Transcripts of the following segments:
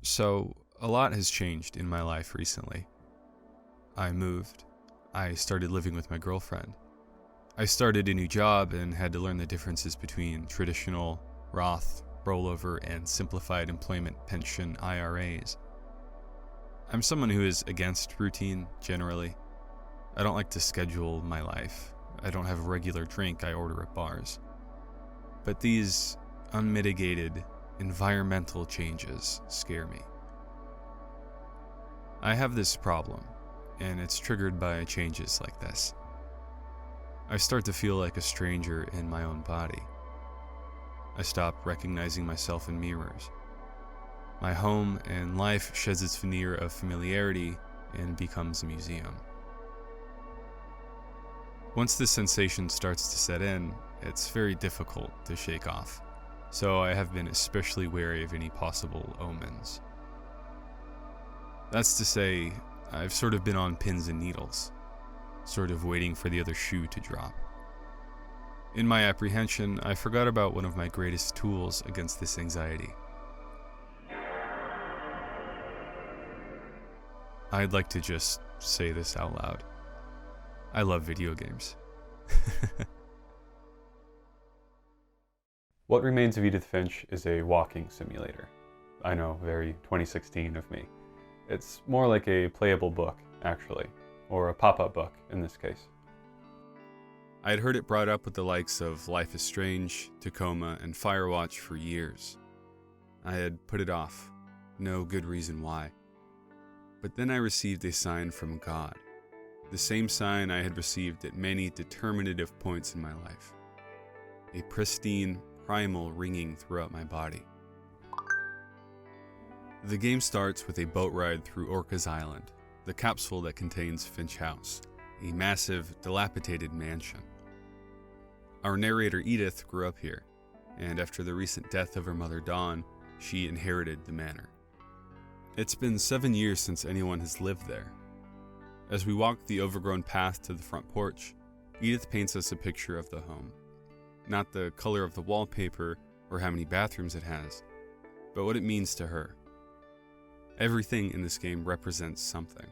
So, a lot has changed in my life recently. I moved. I started living with my girlfriend. I started a new job and had to learn the differences between traditional, Roth, rollover, and simplified employment pension IRAs. I'm someone who is against routine, generally. I don't like to schedule my life. I don't have a regular drink I order at bars. But these unmitigated, environmental changes scare me. I have this problem, and it's triggered by changes like this. I start to feel like a stranger in my own body. I stop recognizing myself in mirrors. My home and life sheds its veneer of familiarity and becomes a museum. Once this sensation starts to set in, it's very difficult to shake off, so I have been especially wary of any possible omens. That's to say, I've sort of been on pins and needles, sort of waiting for the other shoe to drop. In my apprehension, I forgot about one of my greatest tools against this anxiety. I'd like to just say this out loud. I love video games. What Remains of Edith Finch is a walking simulator. I know, very 2016 of me. It's more like a playable book, actually, or a pop-up book in this case. I had heard it brought up with the likes of Life is Strange, Tacoma, and Firewatch for years. I had put it off, no good reason why. But then I received a sign from God, the same sign I had received at many determinative points in my life. A pristine, primal ringing throughout my body. The game starts with a boat ride through Orca's Island, the capsule that contains Finch House, a massive, dilapidated mansion. Our narrator Edith grew up here, and after the recent death of her mother Dawn, she inherited the manor. It's been 7 years since anyone has lived there. As we walk the overgrown path to the front porch, Edith paints us a picture of the home. Not the color of the wallpaper or how many bathrooms it has, but what it means to her. Everything in this game represents something.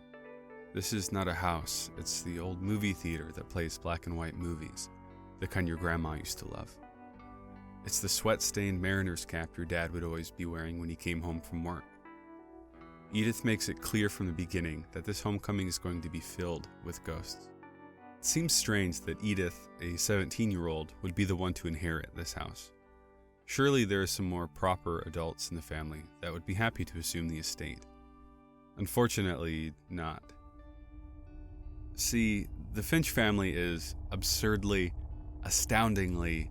This is not a house, it's the old movie theater that plays black and white movies, the kind your grandma used to love. It's the sweat-stained mariner's cap your dad would always be wearing when he came home from work. Edith makes it clear from the beginning that this homecoming is going to be filled with ghosts. It seems strange that Edith, a 17-year-old, would be the one to inherit this house. Surely there are some more proper adults in the family that would be happy to assume the estate. Unfortunately, not. See, the Finch family is absurdly, astoundingly,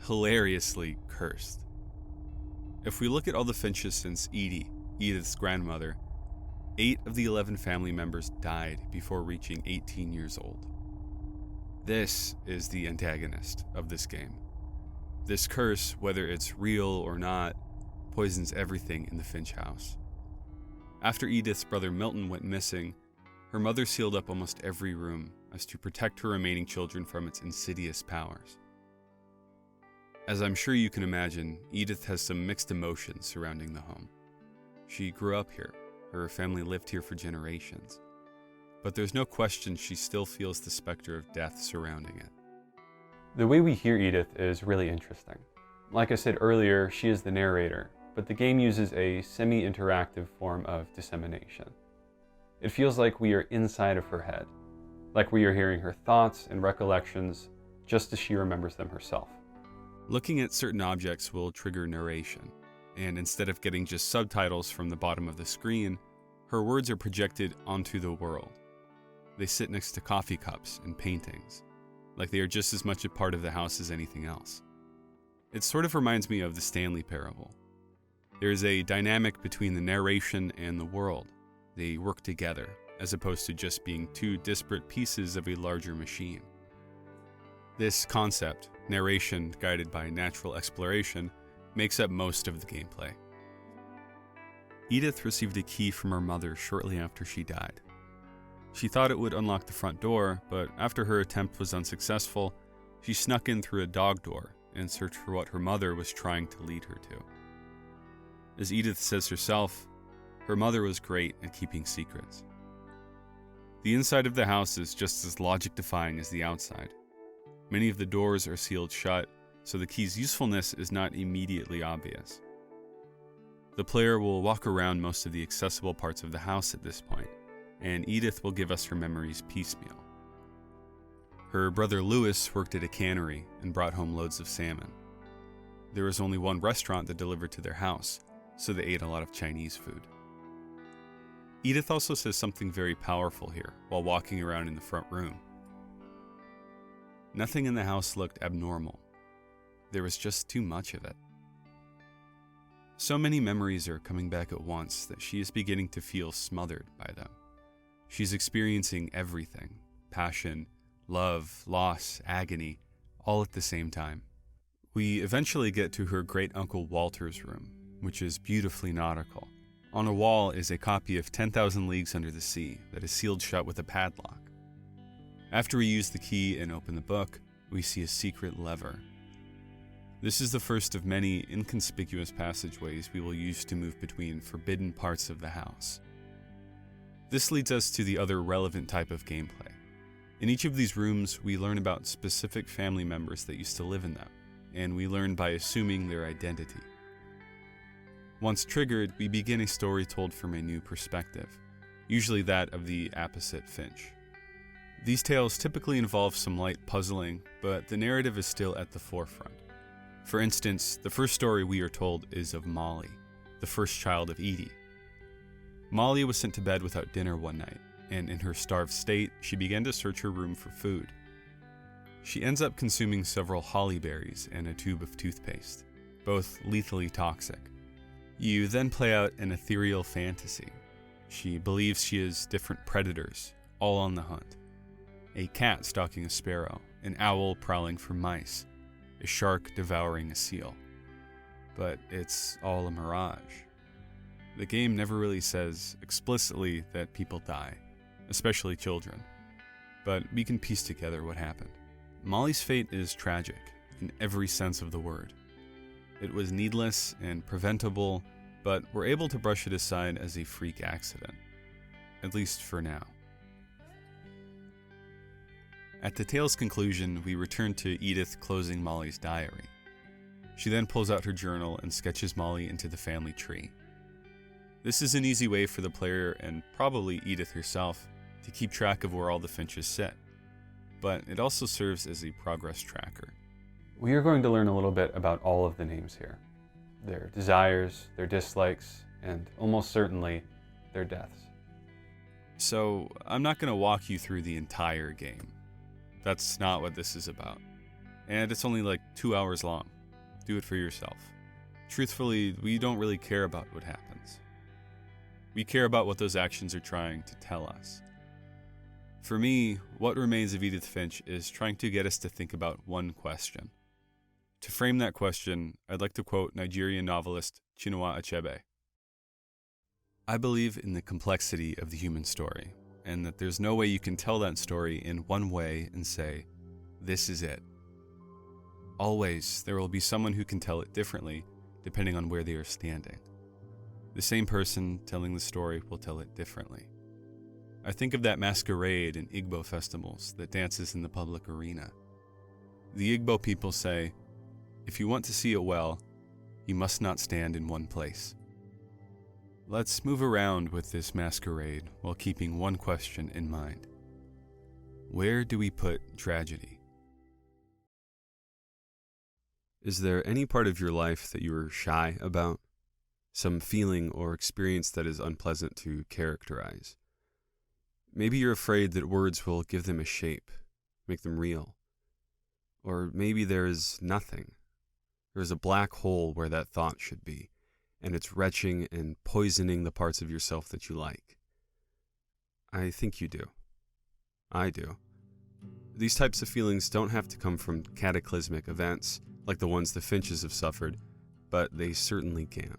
hilariously cursed. If we look at all the Finches since Edie, Edith's grandmother, 8 of the 11 family members died before reaching 18 years old. This is the antagonist of this game. This curse, whether it's real or not, poisons everything in the Finch house. After Edith's brother Milton went missing, her mother sealed up almost every room as to protect her remaining children from its insidious powers. As I'm sure you can imagine, Edith has some mixed emotions surrounding the home. She grew up here, her family lived here for generations, but there's no question she still feels the specter of death surrounding it. The way we hear Edith is really interesting. Like I said earlier, she is the narrator, but the game uses a semi-interactive form of dissemination. It feels like we are inside of her head, like we are hearing her thoughts and recollections just as she remembers them herself. Looking at certain objects will trigger narration, and instead of getting just subtitles from the bottom of the screen, her words are projected onto the world. They sit next to coffee cups and paintings, like they are just as much a part of the house as anything else. It sort of reminds me of the Stanley parable. There is a dynamic between the narration and the world. They work together, as opposed to just being two disparate pieces of a larger machine. This concept, narration guided by natural exploration, makes up most of the gameplay. Edith received a key from her mother shortly after she died. She thought it would unlock the front door, but after her attempt was unsuccessful, she snuck in through a dog door and searched for what her mother was trying to lead her to. As Edith says herself, Her mother was great at keeping secrets. The inside of the house is just as logic-defying as the outside. Many of the doors are sealed shut, so the key's usefulness is not immediately obvious. The player will walk around most of the accessible parts of the house at this point, and Edith will give us her memories piecemeal. Her brother Louis worked at a cannery and brought home loads of salmon. There was only one restaurant that delivered to their house, so they ate a lot of Chinese food. Edith also says something very powerful here while walking around in the front room. Nothing in the house looked abnormal. There was just too much of it. So many memories are coming back at once that she is beginning to feel smothered by them. She's experiencing everything: passion, love, loss, agony, all at the same time. We eventually get to her great-uncle Walter's room, which is beautifully nautical. On a wall is a copy of 10,000 Leagues Under the Sea that is sealed shut with a padlock. After we use the key and open the book, we see a secret lever. This is the first of many inconspicuous passageways we will use to move between forbidden parts of the house. This leads us to the other relevant type of gameplay. In each of these rooms, we learn about specific family members that used to live in them, and we learn by assuming their identity. Once triggered, we begin a story told from a new perspective, usually that of the apposite Finch. These tales typically involve some light puzzling, but the narrative is still at the forefront. For instance, the first story we are told is of Molly, the first child of Edie. Molly was sent to bed without dinner one night, and in her starved state, she began to search her room for food. She ends up consuming several holly berries and a tube of toothpaste, both lethally toxic. You then play out an ethereal fantasy. She believes she is different predators, all on the hunt. A cat stalking a sparrow, an owl prowling for mice, a shark devouring a seal. But it's all a mirage. The game never really says explicitly that people die, especially children, but we can piece together what happened. Molly's fate is tragic in every sense of the word. It was needless and preventable, but we're able to brush it aside as a freak accident, at least for now. At the tale's conclusion, we return to Edith closing Molly's diary. She then pulls out her journal and sketches Molly into the family tree. This is an easy way for the player, and probably Edith herself, to keep track of where all the Finches sit, but it also serves as a progress tracker. We are going to learn a little bit about all of the names here. Their desires, their dislikes, and almost certainly, their deaths. So, I'm not going to walk you through the entire game. That's not what this is about. And it's only like 2 hours long. Do it for yourself. Truthfully, we don't really care about what happens. We care about what those actions are trying to tell us. For me, What Remains of Edith Finch is trying to get us to think about one question. To frame that question, I'd like to quote Nigerian novelist Chinua Achebe. "I believe in the complexity of the human story, and that there's no way you can tell that story in one way and say, this is it. Always, there will be someone who can tell it differently, depending on where they are standing. The same person telling the story will tell it differently. I think of that masquerade in Igbo festivals that dances in the public arena. The Igbo people say, if you want to see it well, you must not stand in one place. Let's move around with this masquerade while keeping one question in mind. Where do we put tragedy? Is there any part of your life that you are shy about? Some feeling or experience that is unpleasant to characterize? Maybe you're afraid that words will give them a shape, make them real. Or maybe there is nothing. There is a black hole where that thought should be, and it's retching and poisoning the parts of yourself that you like. I think you do. I do. These types of feelings don't have to come from cataclysmic events, like the ones the Finches have suffered, but they certainly can.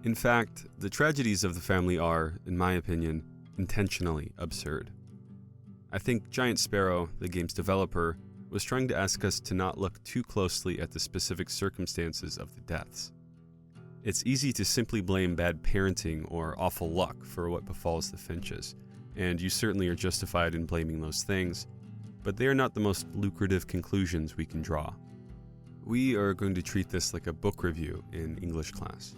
In fact, the tragedies of the family are, in my opinion, intentionally absurd. I think Giant Sparrow, the game's developer, was trying to ask us to not look too closely at the specific circumstances of the deaths. It's easy to simply blame bad parenting or awful luck for what befalls the Finches, and you certainly are justified in blaming those things, but they are not the most lucrative conclusions we can draw. We are going to treat this like a book review in English class.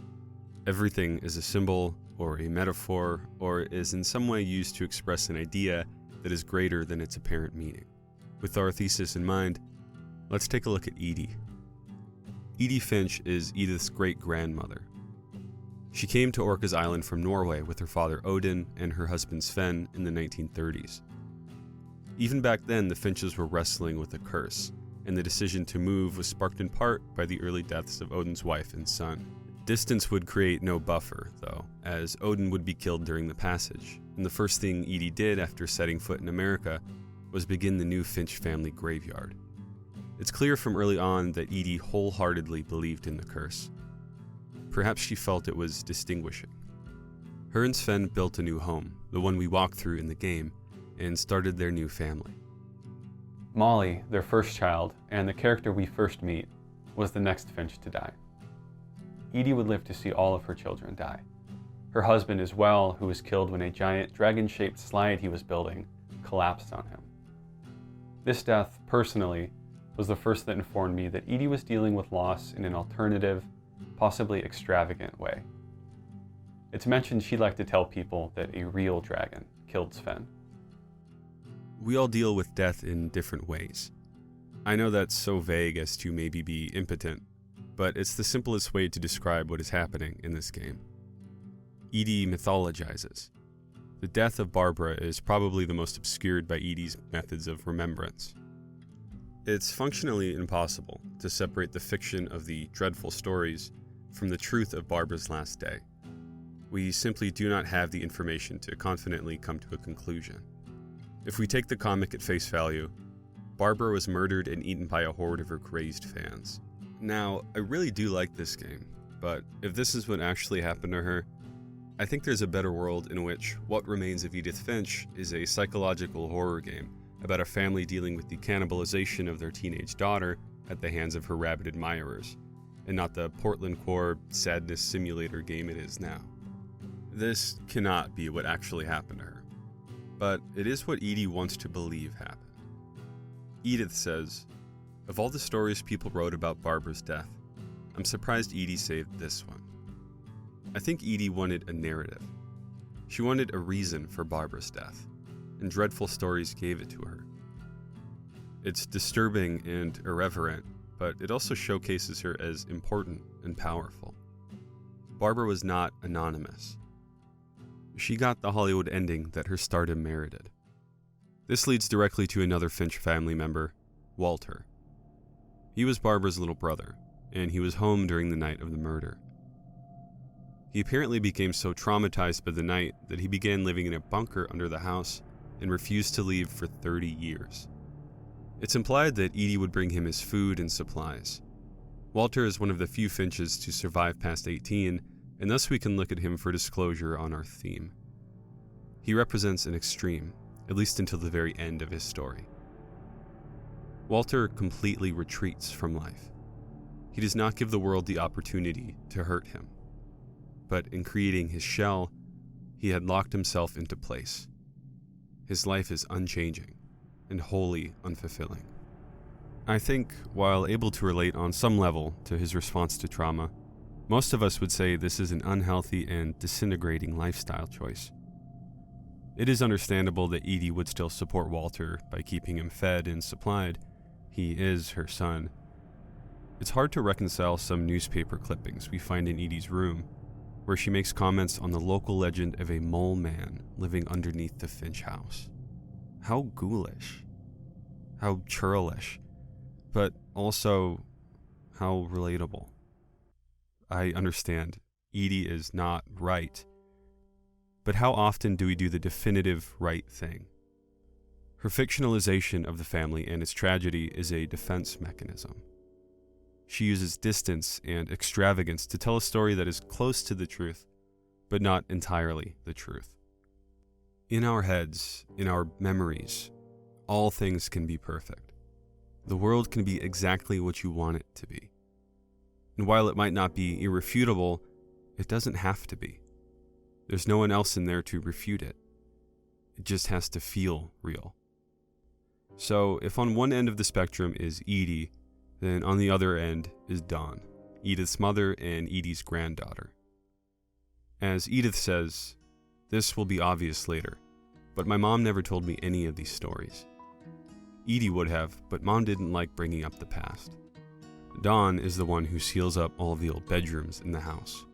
Everything is a symbol or a metaphor or is in some way used to express an idea that is greater than its apparent meaning. With our thesis in mind, let's take a look at Edie. Edith Finch is Edith's great-grandmother. She came to Orcas Island from Norway with her father Odin and her husband Sven in the 1930s. Even back then, the Finches were wrestling with a curse, and the decision to move was sparked in part by the early deaths of Odin's wife and son. Distance would create no buffer, though, as Odin would be killed during the passage, and the first thing Edie did after setting foot in America was begin the new Finch family graveyard. It's clear from early on that Edie wholeheartedly believed in the curse. Perhaps she felt it was distinguishing. Her and Sven built a new home, the one we walk through in the game, and started their new family. Molly, their first child, and the character we first meet, was the next Finch to die. Edie would live to see all of her children die. Her husband as well, who was killed when a giant dragon-shaped slide he was building collapsed on him. This death, personally, was the first that informed me that Edie was dealing with loss in an alternative, possibly extravagant way. It's mentioned she'd like to tell people that a real dragon killed Sven. We all deal with death in different ways. I know that's so vague as to maybe be impotent, but it's the simplest way to describe what is happening in this game. Edie mythologizes. The death of Barbara is probably the most obscured by Edie's methods of remembrance. It's functionally impossible to separate the fiction of the dreadful stories from the truth of Barbara's last day. We simply do not have the information to confidently come to a conclusion. If we take the comic at face value, Barbara was murdered and eaten by a horde of her crazed fans. Now, I really do like this game, but if this is what actually happened to her, I think there's a better world in which What Remains of Edith Finch is a psychological horror game about a family dealing with the cannibalization of their teenage daughter at the hands of her rabid admirers, and not the Portland core sadness simulator game it is now. This cannot be what actually happened to her, but it is what Edie wants to believe happened. Edith says, "Of all the stories people wrote about Barbara's death, I'm surprised Edie saved this one." I think Edie wanted a narrative. She wanted a reason for Barbara's death, and Dreadful Stories gave it to her. It's disturbing and irreverent, but it also showcases her as important and powerful. Barbara was not anonymous. She got the Hollywood ending that her stardom merited. This leads directly to another Finch family member, Walter. He was Barbara's little brother, and he was home during the night of the murder. He apparently became so traumatized by the night that he began living in a bunker under the house and refused to leave for 30 years. It's implied that Edie would bring him his food and supplies. Walter is one of the few Finches to survive past 18, and thus we can look at him for disclosure on our theme. He represents an extreme, at least until the very end of his story. Walter completely retreats from life. He does not give the world the opportunity to hurt him. But in creating his shell, he had locked himself into place. His life is unchanging and wholly unfulfilling. I think, while able to relate on some level to his response to trauma, most of us would say this is an unhealthy and disintegrating lifestyle choice. It is understandable that Edie would still support Walter by keeping him fed and supplied. He is her son. It's hard to reconcile some newspaper clippings we find in Edie's room, where she makes comments on the local legend of a mole man living underneath the Finch house. How ghoulish. How churlish. But also, how relatable. I understand, Edie is not right. But how often do we do the definitive right thing? Her fictionalization of the family and its tragedy is a defense mechanism. She uses distance and extravagance to tell a story that is close to the truth, but not entirely the truth. In our heads, in our memories, all things can be perfect. The world can be exactly what you want it to be. And while it might not be irrefutable, it doesn't have to be. There's no one else in there to refute it. It just has to feel real. So if on one end of the spectrum is Edie, then on the other end is Dawn, Edith's mother and Edie's granddaughter. As Edith says, this will be obvious later, but my mom never told me any of these stories. Edie would have, but Mom didn't like bringing up the past. Dawn is the one who seals up all of the old bedrooms in the house.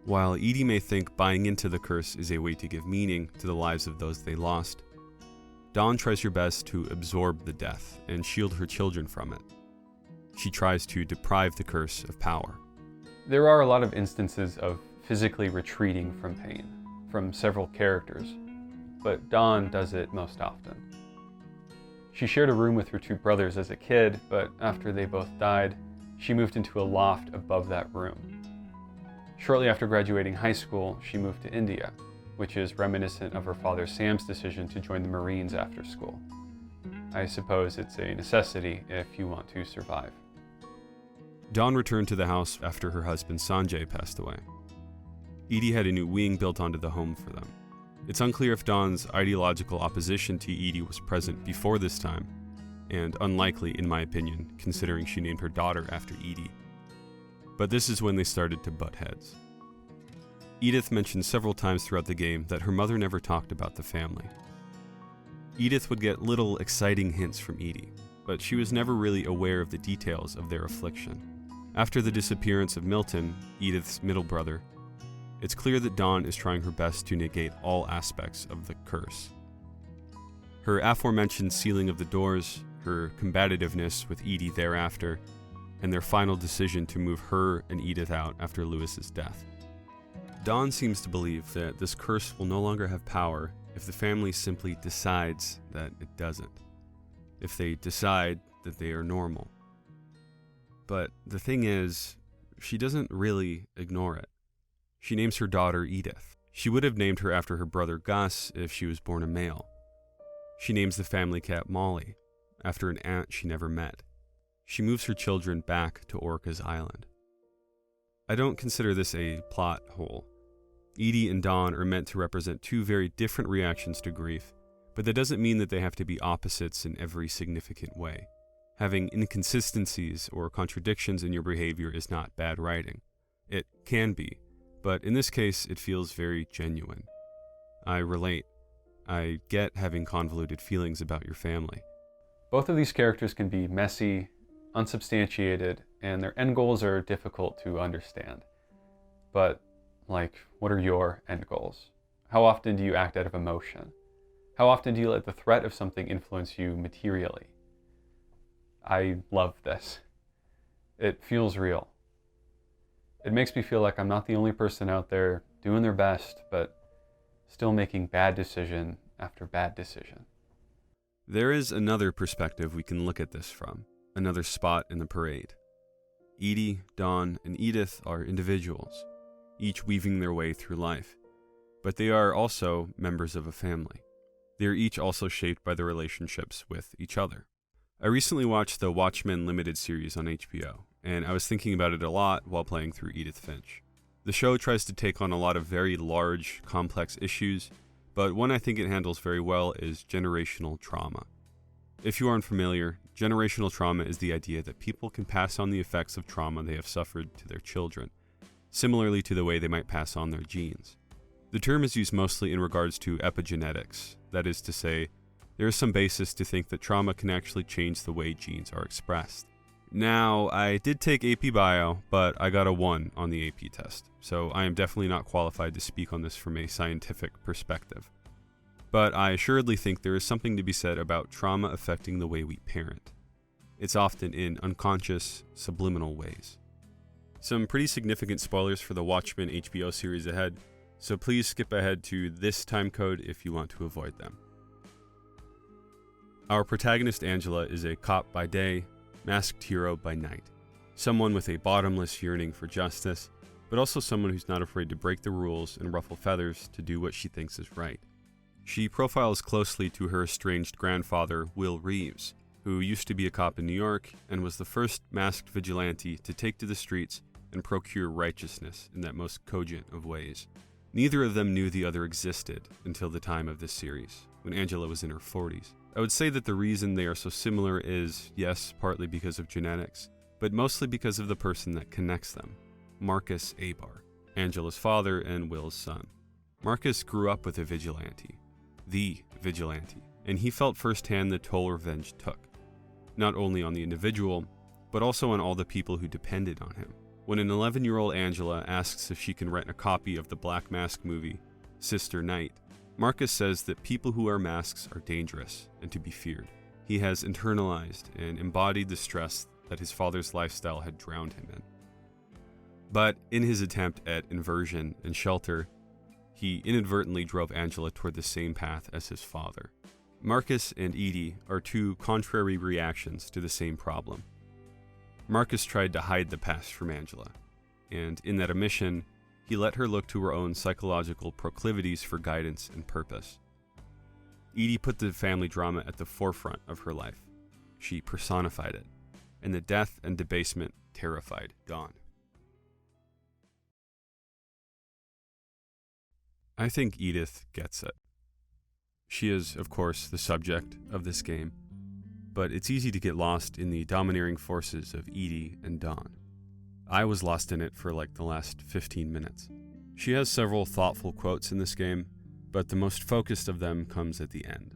While Edie may think buying into the curse is a way to give meaning to the lives of those they lost, Dawn tries her best to absorb the death and shield her children from it. She tries to deprive the curse of power. There are a lot of instances of physically retreating from pain, from several characters, but Dawn does it most often. She shared a room with her two brothers as a kid, but after they both died, she moved into a loft above that room. Shortly after graduating high school, she moved to India, which is reminiscent of her father Sam's decision to join the Marines after school. I suppose it's a necessity if you want to survive. Dawn returned to the house after her husband Sanjay passed away. Edie had a new wing built onto the home for them. It's unclear if Dawn's ideological opposition to Edie was present before this time, and unlikely in my opinion, considering she named her daughter after Edie. But this is when they started to butt heads. Edith mentioned several times throughout the game that her mother never talked about the family. Edith would get little exciting hints from Edie, but she was never really aware of the details of their affliction. After the disappearance of Milton, Edith's middle brother, it's clear that Dawn is trying her best to negate all aspects of the curse. Her aforementioned sealing of the doors, her combativeness with Edie thereafter, and their final decision to move her and Edith out after Lewis's death. Dawn seems to believe that this curse will no longer have power if the family simply decides that it doesn't. If they decide that they are normal. But the thing is, she doesn't really ignore it. She names her daughter Edith. She would have named her after her brother Gus if she was born a male. She names the family cat Molly, after an aunt she never met. She moves her children back to Orca's island. I don't consider this a plot hole. Edie and Dawn are meant to represent two very different reactions to grief, but that doesn't mean that they have to be opposites in every significant way. Having inconsistencies or contradictions in your behavior is not bad writing. It can be, but in this case, it feels very genuine. I relate. I get having convoluted feelings about your family. Both of these characters can be messy, unsubstantiated, and their end goals are difficult to understand. But, what are your end goals? How often do you act out of emotion? How often do you let the threat of something influence you materially? I love this. It feels real. It makes me feel like I'm not the only person out there doing their best, but still making bad decision after bad decision. There is another perspective we can look at this from, another spot in the parade. Edie, Dawn, and Edith are individuals, each weaving their way through life, but they are also members of a family. They are each also shaped by their relationships with each other. I recently watched the Watchmen limited series on HBO, and I was thinking about it a lot while playing through Edith Finch. The show tries to take on a lot of very large, complex issues, but one I think it handles very well is generational trauma. If you aren't familiar, generational trauma is the idea that people can pass on the effects of trauma they have suffered to their children, similarly to the way they might pass on their genes. The term is used mostly in regards to epigenetics, that is to say, there is some basis to think that trauma can actually change the way genes are expressed. Now, I did take AP Bio, but I got a 1 on the AP test, so I am definitely not qualified to speak on this from a scientific perspective. But I assuredly think there is something to be said about trauma affecting the way we parent. It's often in unconscious, subliminal ways. Some pretty significant spoilers for the Watchmen HBO series ahead, so please skip ahead to this time code if you want to avoid them. Our protagonist Angela is a cop by day, masked hero by night. Someone with a bottomless yearning for justice, but also someone who's not afraid to break the rules and ruffle feathers to do what she thinks is right. She profiles closely to her estranged grandfather, Will Reeves, who used to be a cop in New York and was the first masked vigilante to take to the streets and procure righteousness in that most cogent of ways. Neither of them knew the other existed until the time of this series, when Angela was in her 40s. I would say that the reason they are so similar is, yes, partly because of genetics, but mostly because of the person that connects them, Marcus Abar, Angela's father and Will's son. Marcus grew up with a vigilante, the vigilante, and he felt firsthand the toll revenge took, not only on the individual, but also on all the people who depended on him. When an 11-year-old Angela asks if she can rent a copy of the Black Mask movie, Sister Night, Marcus says that people who wear masks are dangerous and to be feared. He has internalized and embodied the stress that his father's lifestyle had drowned him in. But in his attempt at inversion and shelter, he inadvertently drove Angela toward the same path as his father. Marcus and Edie are two contrary reactions to the same problem. Marcus tried to hide the past from Angela, and in that omission, he let her look to her own psychological proclivities for guidance and purpose. Edie put the family drama at the forefront of her life. She personified it, and the death and debasement terrified Dawn. I think Edith gets it. She is, of course, the subject of this game, but it's easy to get lost in the domineering forces of Edie and Dawn. I was lost in it for like the last 15 minutes. She has several thoughtful quotes in this game, but the most focused of them comes at the end.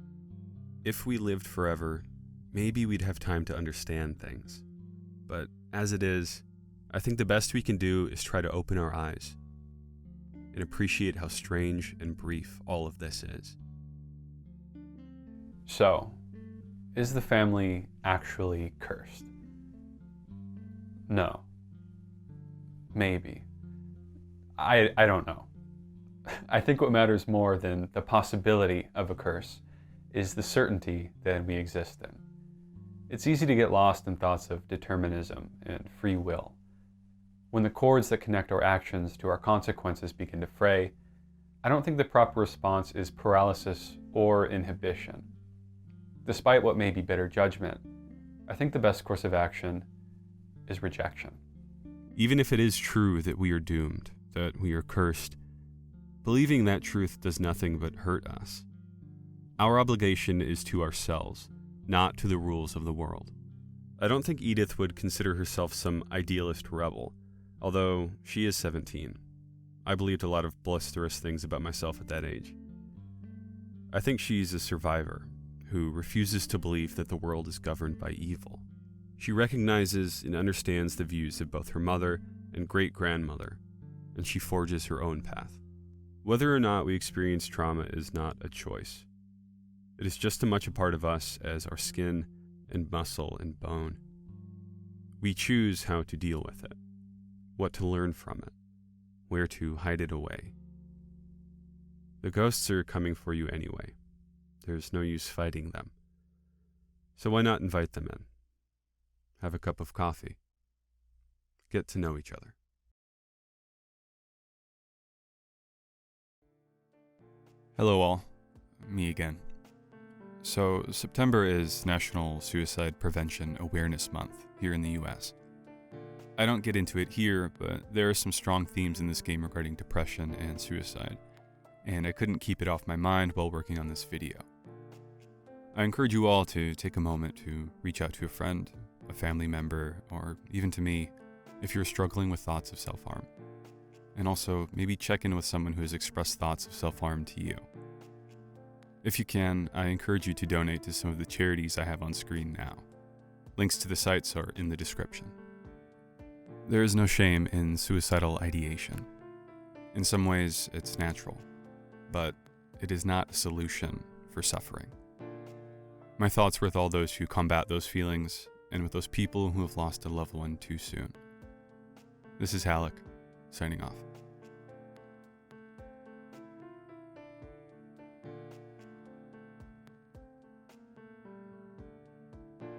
If we lived forever, maybe we'd have time to understand things. But as it is, I think the best we can do is try to open our eyes and appreciate how strange and brief all of this is. So, is the family actually cursed? No. Maybe. I don't know. I think what matters more than the possibility of a curse is the certainty that we exist in. It's easy to get lost in thoughts of determinism and free will. When the cords that connect our actions to our consequences begin to fray, I don't think the proper response is paralysis or inhibition. Despite what may be better judgment, I think the best course of action is rejection. Even if it is true that we are doomed, that we are cursed, believing that truth does nothing but hurt us. Our obligation is to ourselves, not to the rules of the world. I don't think Edith would consider herself some idealist rebel, although she is 17. I believed a lot of blusterous things about myself at that age. I think she's a survivor who refuses to believe that the world is governed by evil. She recognizes and understands the views of both her mother and great-grandmother, and she forges her own path. Whether or not we experience trauma is not a choice. It is just as much a part of us as our skin and muscle and bone. We choose how to deal with it, what to learn from it, where to hide it away. The ghosts are coming for you anyway. There's no use fighting them. So why not invite them in? Have a cup of coffee. Get to know each other. Hello all, me again. So September is National Suicide Prevention Awareness Month here in the US. I don't get into it here, but there are some strong themes in this game regarding depression and suicide, and I couldn't keep it off my mind while working on this video. I encourage you all to take a moment to reach out to a friend, a family member, or even to me if you're struggling with thoughts of self-harm. And also, maybe check in with someone who has expressed thoughts of self-harm to you. If you can, I encourage you to donate to some of the charities I have on screen now. Links to the sites are in the description. There is no shame in suicidal ideation. In some ways, it's natural, but it is not a solution for suffering. My thoughts are with all those who combat those feelings and with those people who have lost a loved one too soon. This is Halloch, signing off.